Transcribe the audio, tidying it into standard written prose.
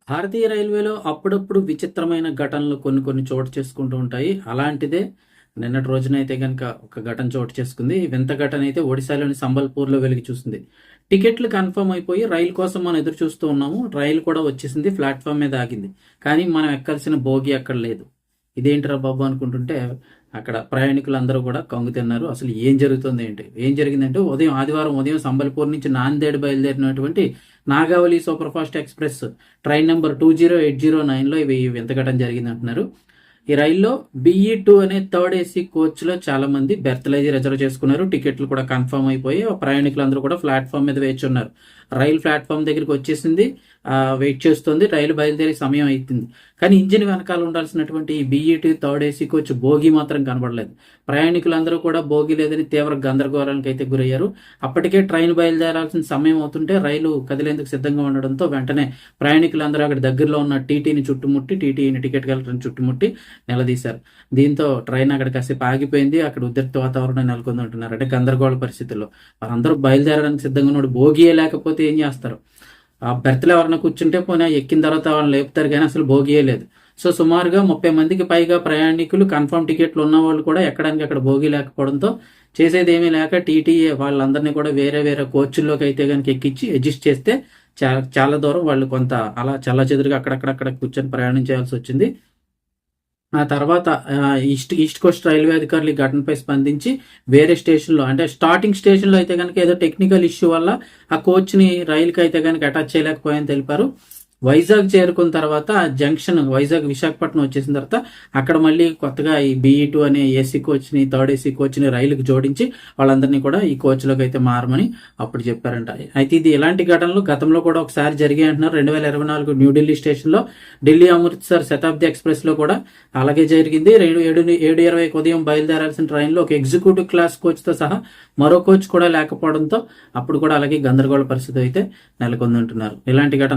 భారతీయ రైల్వేలో అప్పుడప్పుడు విచిత్రమైన ఘటనలు కొన్ని కొన్ని చోటు చేసుకుంటూ ఉంటాయి. అలాంటిదే నిన్నటి రోజునైతే గనక ఒక ఘటన చోటు చేసుకుంది. ఈ వింత ఘటన అయితే ఒడిశాలోని సంబల్పూర్‌లో వెలుగు చూసింది. టికెట్లు కన్ఫర్మ్ అయిపోయి రైలు కోసం మనం ఎదురు చూస్తూ ఉన్నాము. రైలు కూడా వచ్చేసింది. ప్లాట్‌ఫామ్ మీద ఆగింది. కానీ మనం ఎక్కాల్సిన బోగీ అక్కడ లేదు. ఇదేంట్రా బాబు అనుకుంటుంటే అక్కడ ప్రయాణికులందరూ కూడా కంగు తిన్నారు. అసలు ఏం జరుగుతుంది ఏంటి? ఏం జరిగిందంటే ఆదివారం ఉదయం సంబల్పూర్ నుంచి నాందేడ్ బయలుదేరినటువంటి Nagavali super fast express train number 20809లో ఇవి వింత ఘటన జరిగిందంటున్నారు. ఈ రైల్లో BE2 అనే థర్డ్ ఏసీ కోచ్‌లో చాలా మంది బెర్త్‌లు అయితే రిజర్వ్ చేసుకున్నారు. టికెట్లు కూడా కన్ఫర్మ్ అయిపోయి ప్రయాణికులందరూ కూడా ప్లాట్‌ఫామ్ మీద వేచి ఉన్నారు. రైలు ప్లాట్‌ఫామ్ దగ్గరికి వచ్చేసింది. వెయిట్ చేస్తుంది. రైలు బయలుదేరే సమయం అయితుంది. కానీ ఇంజిన్ వెనకాల ఉండాల్సినటువంటి ఈ BE2 థర్డ్ ఏసీ కోచ్ బోగి మాత్రం కనబడలేదు. ప్రయాణికులందరూ కూడా బోగి లేదని తీవ్ర గందరగోళానికి అయితే గురయ్యారు. అప్పటికే ట్రైన్ బయలుదేరాల్సిన సమయం అవుతుంటే రైలు కదిలేందుకు సిద్ధంగా ఉండడంతో వెంటనే ప్రయాణికులందరూ అక్కడ దగ్గరలో ఉన్న టీటీని చుట్టుముట్టి టీటీని టికెట్ కలెక్టర్ని చుట్టుముట్టి నిలదీశారు. దీంతో ట్రైన్ అక్కడ కాసేపు ఆగిపోయింది. అక్కడ ఉద్రిక్త వాతావరణం నెలకొంది అంటున్నారు. అంటే గందరగోళ పరిస్థితుల్లో వారందరూ బయలుదేరడానికి సిద్ధంగా ఉన్నాడు. బోగియే లేకపోతే ఏం చేస్తారు? ఆ బెర్త్లో ఎవరైనా కూర్చుంటే పోనీ ఎక్కిన తర్వాత వాళ్ళని లేపుతారు, కానీ అసలు బోగియే లేదు. సో సుమారుగా 30 మందికి పైగా ప్రయాణికులు కన్ఫర్మ్ టికెట్లు ఉన్న వాళ్ళు కూడా ఎక్కడానికి అక్కడ బోగి లేకపోవడంతో చేసేది ఏమీ లేక టీటీఏ వాళ్ళందరినీ కూడా వేరే వేరే కోచ్ల్లోకి అయితే కనుక ఎక్కించి అడ్జస్ట్ చేస్తే చాలా దూరం వాళ్ళు కొంత అలా చల్లచెదురుగా అక్కడక్కడ కూర్చొని ప్రయాణం చేయాల్సి వచ్చింది. ఆ తర్వాత ఈస్ట్ కోస్ట్ రైల్వే అధికారులు ఈ ఘటనపై స్పందించి వేరే స్టేషన్లో, అంటే స్టార్టింగ్ స్టేషన్లో అయితే కనుక ఏదో టెక్నికల్ ఇష్యూ వల్ల ఆ కోచ్ని రైలుకి అయితే కనుక అటాచ్ చేయలేకపోయాయని తెలిపారు. వైజాగ్ చేరుకున్న తర్వాత ఆ జంక్షన్ వైజాగ్ విశాఖపట్నం వచ్చేసిన తర్వాత అక్కడ మళ్ళీ కొత్తగా ఈ BE2 అనే ఏసీ కోచ్ని థర్డ్ ఏసీ కోచ్ని రైలుకి జోడించి వాళ్ళందరినీ కూడా ఈ కోచ్లోకి అయితే మారమని అప్పుడు చెప్పారంట. అయితే ఇది ఇలాంటి ఘటనలు గతంలో కూడా ఒకసారి జరిగాయి అంటున్నారు. 2024 న్యూఢిల్లీ స్టేషన్లో ఢిల్లీ అమృత్సర్ శతాబ్ది ఎక్స్ప్రెస్లో కూడా అలాగే జరిగింది. 7:20 ఉదయం బయలుదేరాల్సిన ట్రైన్లో ఒక ఎగ్జిక్యూటివ్ క్లాస్ కోచ్తో సహా మరో కోచ్ కూడా లేకపోవడంతో అప్పుడు కూడా అలాగే గందరగోళ పరిస్థితి అయితే నెలకొందంటున్నారు. ఇలాంటి ఘటన